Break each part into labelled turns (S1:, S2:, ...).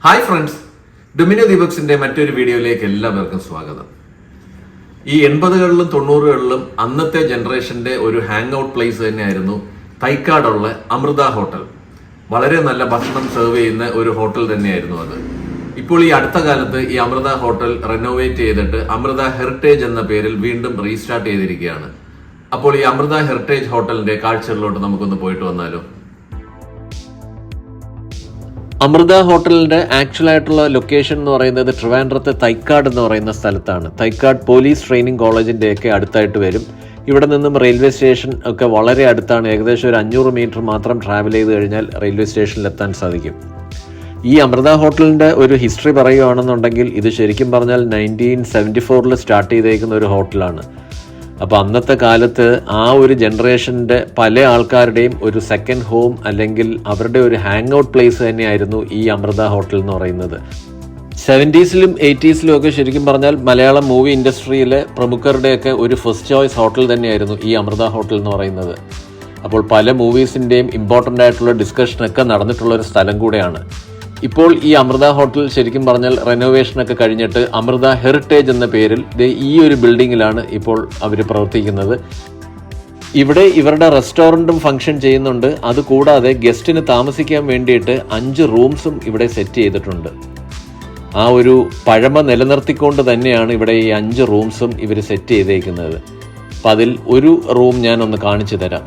S1: Hi friends, domino ദീപക്സിന്റെ മറ്റൊരു വീഡിയോയിലേക്ക് എല്ലാവർക്കും സ്വാഗതം. ഈ 80കളിലും 90കളിലും അന്നത്തെ ജനറേഷന്റെ ഒരു ഹാങ് ഔട്ട് പ്ലേസ് തന്നെയായിരുന്നു തൈക്കാടുള്ള അമൃത ഹോട്ടൽ. വളരെ നല്ല ഭക്ഷണം സെർവ് ചെയ്യുന്ന ഒരു ഹോട്ടൽ തന്നെയായിരുന്നു അത്. ഇപ്പോൾ ഈ അടുത്ത കാലത്ത് ഈ അമൃത ഹോട്ടൽ റെനോവേറ്റ് ചെയ്തിട്ട് അമൃത ഹെറിറ്റേജ് എന്ന പേരിൽ വീണ്ടും റീസ്റ്റാർട്ട് ചെയ്തിരിക്കുകയാണ്. അപ്പോൾ ഈ അമൃത ഹെറിറ്റേജ് ഹോട്ടലിന്റെ കാഴ്ചകളിലോട്ട് നമുക്കൊന്ന് പോയിട്ട് വന്നാലോ.
S2: അമൃത ഹോട്ടലിന്റെ ആക്ച്വൽ ആയിട്ടുള്ള ലൊക്കേഷൻ എന്ന് പറയുന്നത് ട്രിവാൻഡ്രത്തെ തൈക്കാട് എന്ന് പറയുന്ന സ്ഥലത്താണ്. തൈക്കാട് പോലീസ് ട്രെയിനിങ് കോളേജിന്റെ ഒക്കെ അടുത്തായിട്ട് വരും. ഇവിടെ നിന്നും റെയിൽവേ സ്റ്റേഷൻ ഒക്കെ വളരെ അടുത്താണ്. ഏകദേശം ഒരു 500 മീറ്റർ മാത്രം ട്രാവൽ ചെയ്ത് കഴിഞ്ഞാൽ റെയിൽവേ സ്റ്റേഷനിൽ എത്താൻ സാധിക്കും. ഈ അമൃത ഹോട്ടലിന്റെ ഒരു ഹിസ്റ്ററി പറയുകയാണെന്നുണ്ടെങ്കിൽ ഇത് ശരിക്കും പറഞ്ഞാൽ 1974 സ്റ്റാർട്ട് ചെയ്തേക്കുന്ന ഒരു ഹോട്ടലാണ്. അപ്പോൾ അന്നത്തെ കാലത്ത് ആ ഒരു ജനറേഷൻ്റെ പല ആൾക്കാരുടെയും ഒരു സെക്കൻഡ് ഹോം അല്ലെങ്കിൽ അവരുടെ ഒരു ഹാങ് ഔട്ട് പ്ലേസ് തന്നെയായിരുന്നു ഈ അമൃത ഹോട്ടൽ എന്ന് പറയുന്നത്. 70s-ലും 80s-ലും ഒക്കെ ശരിക്കും പറഞ്ഞാൽ മലയാളം മൂവി ഇൻഡസ്ട്രിയിലെ പ്രമുഖരുടെയൊക്കെ ഒരു ഫസ്റ്റ് ചോയ്സ് ഹോട്ടൽ തന്നെയായിരുന്നു ഈ അമൃത ഹോട്ടൽ എന്ന് പറയുന്നത്. അപ്പോൾ പല മൂവീസിൻ്റെയും ഇമ്പോർട്ടൻ്റ് ആയിട്ടുള്ള ഡിസ്കഷനൊക്കെ നടന്നിട്ടുള്ള ഒരു സ്ഥലം കൂടെയാണ്. ഇപ്പോൾ ഈ അമൃത ഹോട്ടൽ ശരിക്കും പറഞ്ഞാൽ റെനോവേഷനൊക്കെ കഴിഞ്ഞിട്ട് അമൃത ഹെറിറ്റേജ് എന്ന പേരിൽ ഈ ഒരു ബിൽഡിങ്ങിലാണ് ഇപ്പോൾ അവർ പ്രവർത്തിക്കുന്നത്. ഇവിടെ ഇവരുടെ റെസ്റ്റോറൻറ്റും ഫംഗ്ഷൻ ചെയ്യുന്നുണ്ട്. അതുകൂടാതെ ഗസ്റ്റിന് താമസിക്കാൻ വേണ്ടിയിട്ട് 5 റൂംസും ഇവിടെ സെറ്റ് ചെയ്തിട്ടുണ്ട്. ആ ഒരു പഴമ നിലനിർത്തിക്കൊണ്ട് തന്നെയാണ് ഇവിടെ ഈ 5 റൂംസും ഇവർ സെറ്റ് ചെയ്തേക്കുന്നത്. അപ്പം അതിൽ ഒരു റൂം ഞാനൊന്ന് കാണിച്ചു തരാം.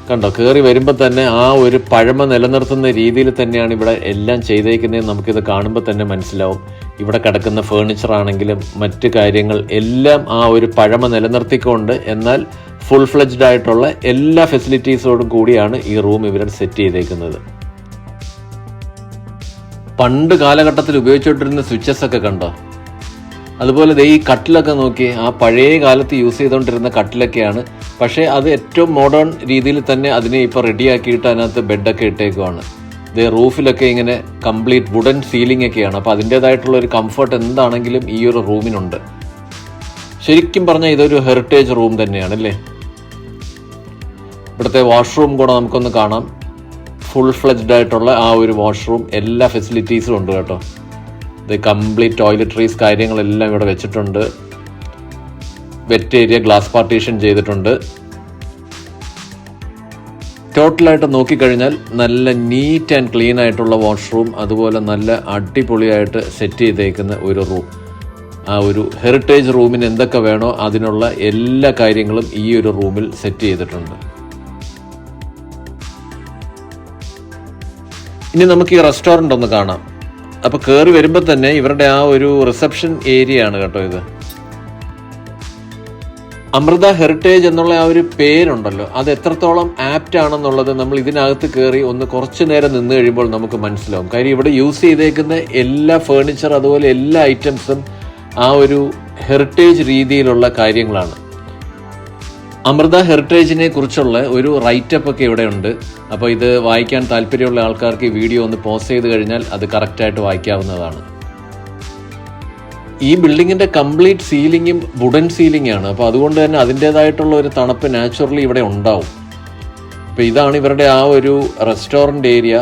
S2: കണ്ടോ, കയറി വരുമ്പോൾ തന്നെ ആ ഒരു പഴമ നിലനിർത്തുന്ന രീതിയിൽ തന്നെയാണ് ഇവിടെ എല്ലാം ചെയ്തേക്കുന്നതെന്ന് നമുക്കിത് കാണുമ്പോൾ തന്നെ മനസ്സിലാവും. ഇവിടെ കിടക്കുന്ന ഫേർണിച്ചർ ആണെങ്കിലും മറ്റ് കാര്യങ്ങൾ എല്ലാം ആ ഒരു പഴമ നിലനിർത്തിക്കൊണ്ട് എന്നാൽ ഫുൾ ഫ്ലെജ്ഡ് ആയിട്ടുള്ള എല്ലാ ഫെസിലിറ്റീസോടും കൂടിയാണ് ഈ റൂം ഇവർ സെറ്റ് ചെയ്തേക്കുന്നത്. പണ്ട് കാലഘട്ടത്തിൽ ഉപയോഗിച്ചുകൊണ്ടിരുന്ന സ്വിച്ചസ് ഒക്കെ കണ്ടോ, അതുപോലെ ഈ കട്ടിലൊക്കെ നോക്കി, ആ പഴയ കാലത്ത് യൂസ് ചെയ്തുകൊണ്ടിരുന്ന കട്ടിലൊക്കെയാണ്. പക്ഷേ അത് ഏറ്റവും മോഡേൺ രീതിയിൽ തന്നെ അതിനെ ഇപ്പോൾ റെഡിയാക്കിയിട്ട് അതിനകത്ത് ബെഡൊക്കെ ഇട്ടേക്കുവാണ്. റൂഫിലൊക്കെ ഇങ്ങനെ കംപ്ലീറ്റ് വുഡൻ സീലിംഗ് ഒക്കെയാണ്. അപ്പോൾ അതിൻ്റേതായിട്ടുള്ള ഒരു കംഫർട്ട് എന്താണെങ്കിലും ഈ ഒരു റൂമിനുണ്ട്. ശരിക്കും പറഞ്ഞാൽ ഇതൊരു ഹെറിറ്റേജ് റൂം തന്നെയാണ് അല്ലേ. ഇവിടുത്തെ വാഷ്റൂം കൂടെ നമുക്കൊന്ന് കാണാം. ഫുൾ ഫ്ലെജ്ഡ് ആയിട്ടുള്ള ആ ഒരു വാഷ്റൂം, എല്ലാ ഫെസിലിറ്റീസും ഉണ്ട് കേട്ടോ. ഇത് കംപ്ലീറ്റ് ടോയ്ലറ്ററീസ് കാര്യങ്ങളെല്ലാം ഇവിടെ വെച്ചിട്ടുണ്ട്. വെറ്റ് ഏരിയ ഗ്ലാസ് പാർട്ടീഷൻ ചെയ്തിട്ടുണ്ട്. ടോട്ടലായിട്ട് നോക്കിക്കഴിഞ്ഞാൽ നല്ല നീറ്റ് ആൻഡ് ക്ലീൻ ആയിട്ടുള്ള വാഷ്റൂം, അതുപോലെ നല്ല അടിപൊളിയായിട്ട് സെറ്റ് ചെയ്തേക്കുന്ന ഒരു റൂം. ആ ഒരു ഹെറിറ്റേജ് റൂമിന് എന്തൊക്കെ വേണോ അതിനുള്ള എല്ലാ കാര്യങ്ങളും ഈ ഒരു റൂമിൽ സെറ്റ് ചെയ്തിട്ടുണ്ട്. ഇനി നമുക്ക് ഈ റെസ്റ്റോറൻ്റ് ഒന്ന് കാണാം. അപ്പോൾ കയറി വരുമ്പോൾ തന്നെ ഇവരുടെ ആ ഒരു റിസപ്ഷൻ ഏരിയ ആണ് കേട്ടോ ഇത്. അമൃത ഹെറിറ്റേജ് എന്നുള്ള ആ ഒരു പേരുണ്ടല്ലോ, അത് എത്രത്തോളം ആപ്റ്റ് ആണെന്നുള്ളത് നമ്മൾ ഇതിനകത്ത് കയറി ഒന്ന് കുറച്ച് നേരം നിന്ന് കഴിയുമ്പോൾ നമുക്ക് മനസ്സിലാവും. കാര്യം ഇവിടെ യൂസ് ചെയ്തേക്കുന്ന എല്ലാ ഫേർണിച്ചർ അതുപോലെ എല്ലാ ഐറ്റംസും ആ ഒരു ഹെറിറ്റേജ് രീതിയിലുള്ള കാര്യങ്ങളാണ്. അമൃത ഹെറിറ്റേജിനെ കുറിച്ചുള്ള ഒരു റൈറ്റപ്പ് ഒക്കെ ഇവിടെ ഉണ്ട്. അപ്പോൾ ഇത് വായിക്കാൻ താല്പര്യമുള്ള ആൾക്കാർക്ക് ഈ വീഡിയോ ഒന്ന് പോസ് ചെയ്ത് കഴിഞ്ഞാൽ അത് കറക്റ്റായിട്ട് വായിക്കാവുന്നതാണ്. ഈ ബിൽഡിങ്ങിൻ്റെ കംപ്ലീറ്റ് സീലിങ്ങും വുഡൻ സീലിംഗ് ആണ്. അപ്പോൾ അതുകൊണ്ട് തന്നെ അതിൻ്റേതായിട്ടുള്ള ഒരു തണുപ്പ് നാച്ചുറലി ഇവിടെ ഉണ്ടാവും. അപ്പോൾ ഇതാണ് ഇവരുടെ ആ ഒരു റെസ്റ്റോറൻറ്റ് ഏരിയ.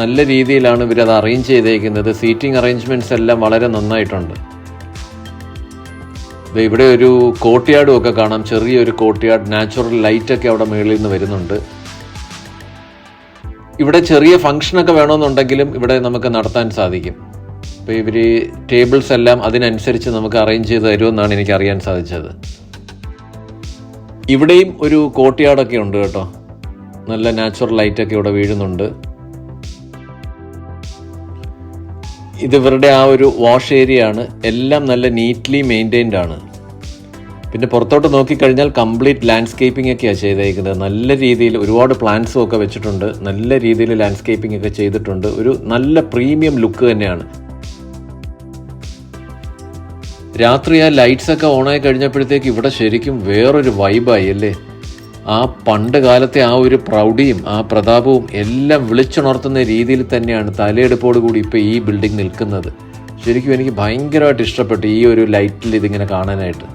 S2: നല്ല രീതിയിലാണ് ഇവരത് അറേഞ്ച് ചെയ്തേക്കുന്നത്. സീറ്റിംഗ് അറേഞ്ച്മെൻറ്റ്സ് എല്ലാം വളരെ നന്നായിട്ടുണ്ട്. ഇവിടെ ഒരു കോർട്ട്യാർഡും ഒക്കെ കാണാം, ചെറിയൊരു കോർട്ട്യാർഡ്. നാച്ചുറൽ ലൈറ്റൊക്കെ അവിടെ മുകളിൽ നിന്ന് വരുന്നുണ്ട്. ഇവിടെ ചെറിയ ഫംഗ്ഷനൊക്കെ വേണമെന്നുണ്ടെങ്കിലും ഇവിടെ നമുക്ക് നടത്താൻ സാധിക്കും. അപ്പോൾ ഇവർ ടേബിൾസ് എല്ലാം അതിനനുസരിച്ച് നമുക്ക് അറേഞ്ച് ചെയ്ത് തരുമെന്നാണ് എനിക്ക് അറിയാൻ സാധിച്ചത്. ഇവിടെയും ഒരു കോർട്ട്യാർഡൊക്കെ ഉണ്ട് കേട്ടോ. നല്ല നാച്ചുറൽ ലൈറ്റൊക്കെ ഇവിടെ വീഴുന്നുണ്ട്. ഇത് ഇവരുടെ ആ ഒരു വാഷ് ഏരിയ ആണ്. എല്ലാം നല്ല നീറ്റ്ലി മെയിൻറ്റൈൻഡ് ആണ്. പിന്നെ പുറത്തോട്ട് നോക്കിക്കഴിഞ്ഞാൽ കംപ്ലീറ്റ് ലാൻഡ്സ്കേപ്പിംഗ് ഒക്കെയാണ് ചെയ്തേക്കുന്നത്. നല്ല രീതിയിൽ ഒരുപാട് പ്ലാന്റ്സും ഒക്കെ വെച്ചിട്ടുണ്ട്. നല്ല രീതിയിൽ ലാൻഡ്സ്കേപ്പിംഗ് ഒക്കെ ചെയ്തിട്ടുണ്ട്. ഒരു നല്ല പ്രീമിയം ലുക്ക് തന്നെയാണ്. രാത്രി ആ ലൈറ്റ്സ് ഒക്കെ ഓണായി കഴിഞ്ഞപ്പോഴത്തേക്ക് ഇവിടെ ശരിക്കും വേറൊരു വൈബായി അല്ലേ. ആ പണ്ട് കാലത്തെ ആ ഒരു പ്രൗഢിയും ആ പ്രതാപവും എല്ലാം വിളിച്ചുണർത്തുന്ന രീതിയിൽ തന്നെയാണ് തലയെടുപ്പോട് കൂടി ഇപ്പോൾ ഈ ബിൽഡിംഗ് നിൽക്കുന്നത്. ശരിക്കും എനിക്ക് ഭയങ്കരമായിട്ട് ഇഷ്ടപ്പെട്ടു ഈ ഒരു ലൈറ്റിൽ ഇതിങ്ങനെ കാണാനായിട്ട്.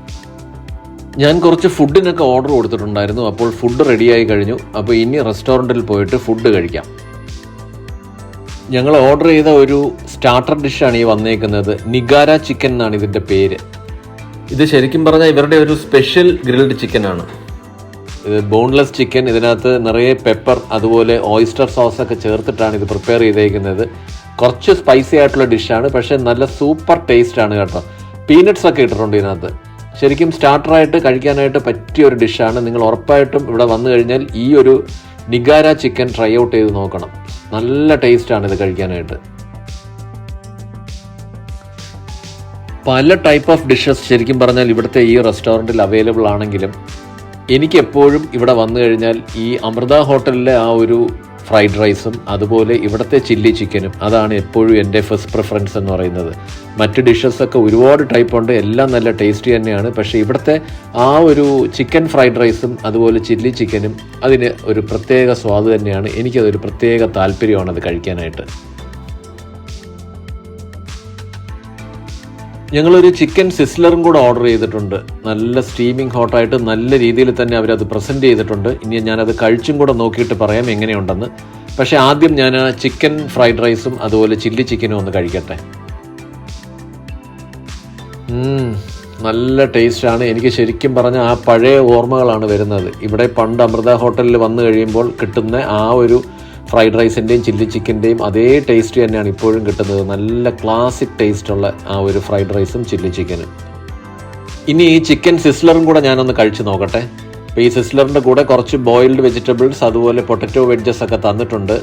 S2: ഞാൻ കുറച്ച് ഫുഡിനൊക്കെ ഓർഡർ കൊടുത്തിട്ടുണ്ടായിരുന്നു. അപ്പോൾ ഫുഡ് റെഡിയായി കഴിഞ്ഞു. അപ്പോൾ ഇനി റെസ്റ്റോറൻറ്റിൽ പോയിട്ട് ഫുഡ് കഴിക്കാം. ഞങ്ങൾ ഓർഡർ ചെയ്ത ഒരു സ്റ്റാർട്ടർ ഡിഷാണ് ഈ വന്നേക്കുന്നത്. നിഗാര ചിക്കൻ എന്നാണ് ഇതിൻ്റെ പേര്. ഇത് ശരിക്കും പറഞ്ഞാൽ ഇവരുടെ ഒരു സ്പെഷ്യൽ ഗ്രിൽഡ് ചിക്കനാണ്. ഇത് ബോൺലെസ് ചിക്കൻ, ഇതിനകത്ത് നിറയെ പെപ്പർ അതുപോലെ ഓയിസ്റ്റർ സോസൊക്കെ ചേർത്തിട്ടാണ് ഇത് പ്രിപ്പയർ ചെയ്തേക്കുന്നത്. കുറച്ച് സ്പൈസി ആയിട്ടുള്ള ഡിഷാണ്, പക്ഷേ നല്ല സൂപ്പർ ടേസ്റ്റാണ് കേട്ടോ. പീനട്ട്സ് ഒക്കെ ഇട്ടിട്ടുണ്ട് ഇതിനകത്ത്. ശരിക്കും സ്റ്റാർട്ടറായിട്ട് കഴിക്കാനായിട്ട് പറ്റിയ ഒരു ഡിഷാണ്. നിങ്ങൾ ഉറപ്പായിട്ടും ഇവിടെ വന്നു കഴിഞ്ഞാൽ ഈ ഒരു നിഗാര ചിക്കൻ ട്രൈ ഔട്ട് ചെയ്ത് നോക്കണം. നല്ല ടേസ്റ്റാണ് ഇത് കഴിക്കാനായിട്ട്. പല ടൈപ്പ് ഓഫ് ഡിഷസ് ശരിക്കും പറഞ്ഞാൽ ഇവിടുത്തെ ഈ റെസ്റ്റോറൻറ്റിൽ അവൈലബിൾ ആണെങ്കിലും എനിക്ക് എപ്പോഴും ഇവിടെ വന്നു കഴിഞ്ഞാൽ ഈ അമൃത ഹോട്ടലിലെ ആ ഒരു ഫ്രൈഡ് റൈസും അതുപോലെ ഇവിടുത്തെ ചില്ലി ചിക്കനും അതാണ് എപ്പോഴും എൻ്റെ ഫസ്റ്റ് പ്രിഫറൻസ് എന്ന് പറയുന്നത്. മറ്റ് ഡിഷസൊക്കെ ഒരുപാട് ടൈപ്പ് ഉണ്ട്, എല്ലാം നല്ല ടേസ്റ്റി തന്നെയാണ്. പക്ഷേ ഇവിടുത്തെ ആ ഒരു ചിക്കൻ ഫ്രൈഡ് റൈസും അതുപോലെ ചില്ലി ചിക്കനും അതിന് ഒരു പ്രത്യേക സ്വാദ് തന്നെയാണ്. എനിക്കതൊരു പ്രത്യേക താല്പര്യമാണ് അത് കഴിക്കാനായിട്ട്. ഞങ്ങളൊരു ചിക്കൻ സിസ്ലറും കൂടെ ഓർഡർ ചെയ്തിട്ടുണ്ട്. നല്ല സ്റ്റീമിങ് ഹോട്ടായിട്ട് നല്ല രീതിയിൽ തന്നെ അവരത് പ്രസൻറ്റ് ചെയ്തിട്ടുണ്ട്. ഇനി ഞാനത് കഴിച്ചും കൂടെ നോക്കിയിട്ട് പറയാം എങ്ങനെയുണ്ടെന്ന്. പക്ഷേ ആദ്യം ഞാൻ ചിക്കൻ ഫ്രൈഡ് റൈസും അതുപോലെ ചില്ലി ചിക്കനും ഒന്ന് കഴിക്കട്ടെ. നല്ല ടേസ്റ്റാണ്. എനിക്ക് ശരിക്കും പറഞ്ഞാൽ ആ പഴയ ഓർമ്മകളാണ് വരുന്നത്. ഇവിടെ പണ്ട് അമൃത ഹോട്ടലിൽ വന്നു കഴിയുമ്പോൾ കിട്ടുന്ന ആ ഒരു ഫ്രൈഡ് റൈസിൻ്റെയും ചില്ലി ചിക്കൻ്റെയും അതേ ടേസ്റ്റ് തന്നെയാണ് ഇപ്പോഴും കിട്ടുന്നത്. നല്ല ക്ലാസിക് ടേസ്റ്റുള്ള ആ ഒരു ഫ്രൈഡ് റൈസും ചില്ലി ചിക്കനും. ഇനി ഈ ചിക്കൻ സിസ്ലറും കൂടെ ഞാനൊന്ന് കഴിച്ച് നോക്കട്ടെ. അപ്പോൾ ഈ സിസ്ലറിൻ്റെ കൂടെ കുറച്ച് ബോയിൽഡ് വെജിറ്റബിൾസ് അതുപോലെ പൊട്ടറ്റോ വെഡ്ജസ് ഒക്കെ തന്നിട്ടുണ്ട്.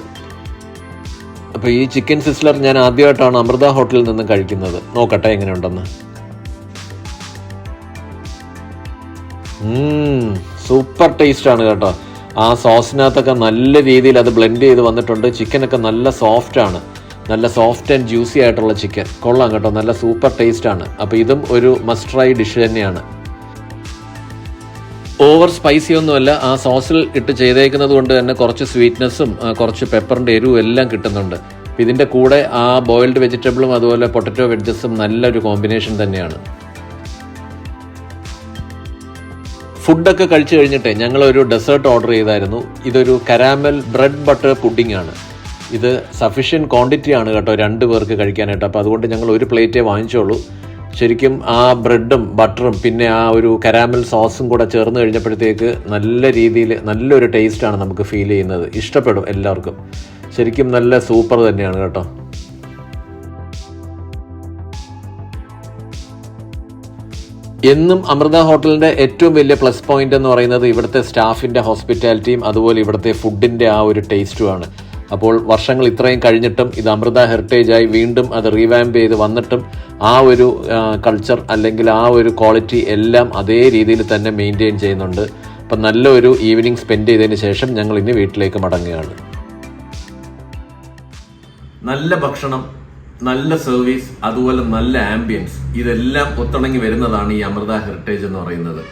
S2: അപ്പോൾ ഈ ചിക്കൻ സിസ്ലർ ഞാൻ ആദ്യമായിട്ടാണ് അമൃത ഹോട്ടലിൽ നിന്ന് കഴിക്കുന്നത്. നോക്കട്ടെ എങ്ങനെയുണ്ടെന്ന്. സൂപ്പർ ടേസ്റ്റാണ് കേട്ടോ. ആ സോസിനകത്തൊക്കെ നല്ല രീതിയിൽ അത് ബ്ലെൻഡ് ചെയ്ത് വന്നിട്ടുണ്ട്. ചിക്കനൊക്കെ നല്ല സോഫ്റ്റാണ്, നല്ല സോഫ്റ്റ് ആൻഡ് ജ്യൂസി ആയിട്ടുള്ള ചിക്കൻ. കൊള്ളാം കേട്ടോ, നല്ല സൂപ്പർ ടേസ്റ്റാണ്. അപ്പോൾ ഇതും ഒരു മസ്റ്റ് ട്രൈ ഡിഷ് തന്നെയാണ്. ഓവർ സ്പൈസി ഒന്നുമല്ല, ആ സോസിൽ ഇട്ട് ചെയ്തേക്കുന്നത് കൊണ്ട് തന്നെ കുറച്ച് സ്വീറ്റ്നെസ്സും കുറച്ച് പെപ്പറിൻ്റെ എരിവും എല്ലാം കിട്ടുന്നുണ്ട്. അപ്പോൾ ഇതിൻ്റെ കൂടെ ആ ബോയിൽഡ് വെജിറ്റബിളും അതുപോലെ പൊട്ടറ്റോ വെഡ്ജസും നല്ലൊരു കോമ്പിനേഷൻ തന്നെയാണ്. ഫുഡൊക്കെ കഴിച്ചു കഴിഞ്ഞിട്ട് ഞങ്ങളൊരു ഡെസേർട്ട് ഓർഡർ ചെയ്തായിരുന്നു. ഇതൊരു കരാമൽ ബ്രെഡ് ബട്ടർ പുഡിംഗ് ആണ്. ഇത് സഫീഷ്യൻറ്റ് ക്വാണ്ടിറ്റി ആണ് കേട്ടോ 2 പേർക്ക് കഴിക്കാനായിട്ട്. അപ്പോൾ അതുകൊണ്ട് ഞങ്ങൾ ഒരു പ്ലേറ്റേ വാങ്ങിച്ചോളൂ. ശരിക്കും ആ ബ്രെഡും ബട്ടറും പിന്നെ ആ ഒരു കരാമൽ സോസും കൂടെ ചേർന്ന് കഴിഞ്ഞപ്പോഴത്തേക്ക് നല്ല രീതിയിൽ നല്ലൊരു ടേസ്റ്റാണ് നമുക്ക് ഫീൽ ചെയ്യുന്നത്. ഇഷ്ടപ്പെടും എല്ലാവർക്കും. ശരിക്കും നല്ല സൂപ്പർ തന്നെയാണ് കേട്ടോ. എന്നും അമൃത ഹോട്ടലിൻ്റെ ഏറ്റവും വലിയ പ്ലസ് പോയിന്റ് എന്ന് പറയുന്നത് ഇവിടുത്തെ സ്റ്റാഫിൻ്റെ ഹോസ്പിറ്റാലിറ്റിയും അതുപോലെ ഇവിടുത്തെ ഫുഡിൻ്റെ ആ ഒരു ടേസ്റ്റുമാണ്. അപ്പോൾ വർഷങ്ങൾ ഇത്രയും കഴിഞ്ഞിട്ടും ഇത് അമൃത ഹെറിറ്റേജായി വീണ്ടും അത് റീവാമ്പ് ചെയ്ത് വന്നിട്ടും ആ ഒരു കൾച്ചർ അല്ലെങ്കിൽ ആ ഒരു ക്വാളിറ്റി എല്ലാം അതേ രീതിയിൽ തന്നെ മെയിൻറ്റെയിൻ ചെയ്യുന്നുണ്ട്. അപ്പം നല്ലൊരു ഈവനിങ് സ്പെൻഡ് ചെയ്തതിന് ശേഷം ഞങ്ങൾ ഇനി വീട്ടിലേക്ക് മടങ്ങുകയാണ്.
S1: നല്ല ഭക്ഷണം, നല്ല സർവീസ്, അതുപോലെ നല്ല ആംബിയൻസ്, ഇതെല്ലാം ഒത്തിണങ്ങി വരുന്നതാണ് ഈ അമൃത ഹെറിറ്റേജ് എന്ന് പറയുന്നത്.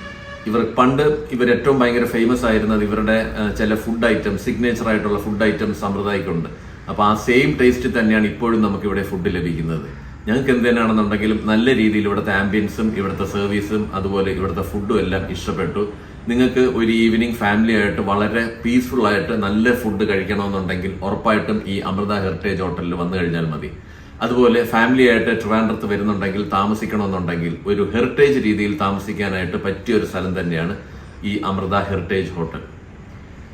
S1: ഇവർ ഏറ്റവും ഭയങ്കര ഫേമസ് ആയിരുന്നത് ഇവരുടെ ചില ഫുഡ് ഐറ്റംസ്, സിഗ്നേച്ചർ ആയിട്ടുള്ള ഫുഡ് ഐറ്റംസ് അമൃതയ്ക്കുണ്ട്. അപ്പോൾ ആ സെയിം ടേസ്റ്റ് തന്നെയാണ് ഇപ്പോഴും നമുക്ക് ഇവിടെ ഫുഡ് ലഭിക്കുന്നത്. ഞങ്ങൾക്ക് എന്ത് തന്നെയാണെന്നുണ്ടെങ്കിലും നല്ല രീതിയിൽ ഇവിടുത്തെ ആംബിയൻസും ഇവിടുത്തെ സർവീസും അതുപോലെ ഇവിടുത്തെ ഫുഡും എല്ലാം ഇഷ്ടപ്പെട്ടു. നിങ്ങൾക്ക് ഒരു ഈവനിങ് ഫാമിലി ആയിട്ട് വളരെ പീസ്ഫുൾ ആയിട്ട് നല്ല ഫുഡ് കഴിക്കണമെന്നുണ്ടെങ്കിൽ ഉറപ്പായിട്ടും ഈ അമൃത ഹെറിറ്റേജ് ഹോട്ടലിൽ വന്നു കഴിഞ്ഞാൽ മതി. അതുപോലെ ഫാമിലി ആയിട്ട് ട്രിവാൻഡ്രത്ത് വരുന്നുണ്ടെങ്കിൽ താമസിക്കണമെന്നുണ്ടെങ്കിൽ ഒരു ഹെറിറ്റേജ് രീതിയിൽ താമസിക്കാനായിട്ട് പറ്റിയൊരു സ്ഥലം തന്നെയാണ് ഈ അമൃത ഹെറിറ്റേജ് ഹോട്ടൽ.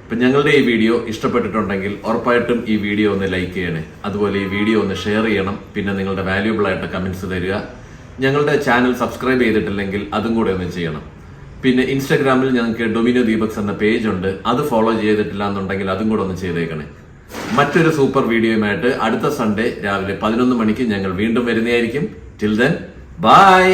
S1: ഇപ്പം ഞങ്ങളുടെ ഈ വീഡിയോ ഇഷ്ടപ്പെട്ടിട്ടുണ്ടെങ്കിൽ ഉറപ്പായിട്ടും ഈ വീഡിയോ ഒന്ന് ലൈക്ക് ചെയ്യണേ. അതുപോലെ ഈ വീഡിയോ ഒന്ന് ഷെയർ ചെയ്യണം. പിന്നെ നിങ്ങളുടെ വാല്യൂബിൾ ആയിട്ട് കമൻസ് തരിക. ഞങ്ങളുടെ ചാനൽ സബ്സ്ക്രൈബ് ചെയ്തിട്ടില്ലെങ്കിൽ അതും കൂടെ ഒന്ന് ചെയ്യണം. പിന്നെ ഇൻസ്റ്റാഗ്രാമിൽ ഞങ്ങൾക്ക് ഡൊമിനോ ദീപക്സ് എന്ന പേജ് ഉണ്ട്, അത് ഫോളോ ചെയ്തിട്ടില്ല എന്നുണ്ടെങ്കിൽ അതും കൂടെ ഒന്ന് ചെയ്തേക്കണേ. മറ്റൊരു സൂപ്പർ വീഡിയോയുമായിട്ട് അടുത്ത സൺഡേ രാവിലെ 11 മണിക്ക് ഞങ്ങൾ വീണ്ടും വരുന്നതായിരിക്കും. Till then bye.